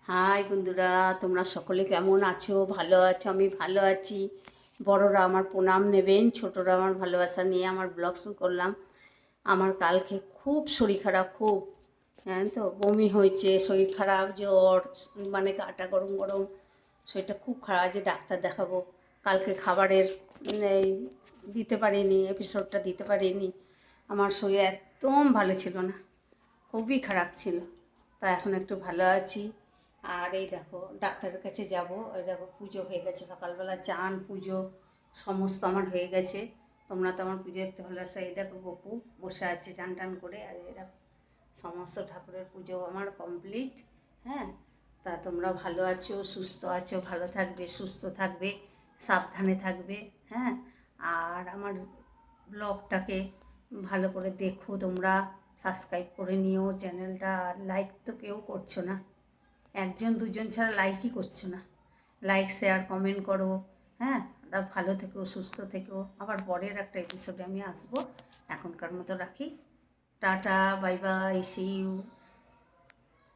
High বন্ধুরা, তোমরা সকলে কেমন আছো? ভালো আছো? আমি ভালো আছি। বড়রা আমার প্রণাম নেবেন, ছোটরা আমার ভালোবাসা নিয়ে আমার ব্লগ শুরু করলাম। আমার কালকে খুব শরীর খারাপ, খুব জানেন তো, বমি হয়েছে, শরীর খারাপ, জ্বর, মানে গাটা গরম গরম, শরীরটা খুব খারাপ, যে ডাক্তার দেখাবো। কালকে খাবারের এই দিতে পারিনি, এপিসোডটা দিতে পারিনি। আমার শরীর একদম ভালো ছিল না, খুবই খারাপ ছিল। তা এখন একটু ভালো আছি। আর এই দেখো ডাক্তারের কাছে যাব। এই দেখো পুজো হয়ে গেছে, সকালবেলা চান পুজো সমস্ত আমার হয়ে গেছে। তোমরা তো আমার পুজো দেখতে ভালোবাসো। এই দেখো গপু বসে আছে চান টান করে। আর এই দেখো সমস্ত ঠাকুরের পুজো আমার কমপ্লিট। হ্যাঁ, তা তোমরা ভালো আছো, সুস্থ আছো, ভালো থাকবে, সুস্থ থাকবে, সাবধানে থাকবে। হ্যাঁ, আর আমার ব্লগটাকে ভালো করে দেখো, তোমরা সাবস্ক্রাইব করে নিও চ্যানেলটা। লাইক তো কেউ করছো না, একজন দুজন ছাড়া লাইকই করছো না। লাইক শেয়ার কমেন্ট করো। হ্যাঁ, ভালো থেকো, সুস্থ থেকো। আবার পরের একটা এপিসোডে আমি আসবো। এখনকার মতো রাখি। Tata, bye bye, see you.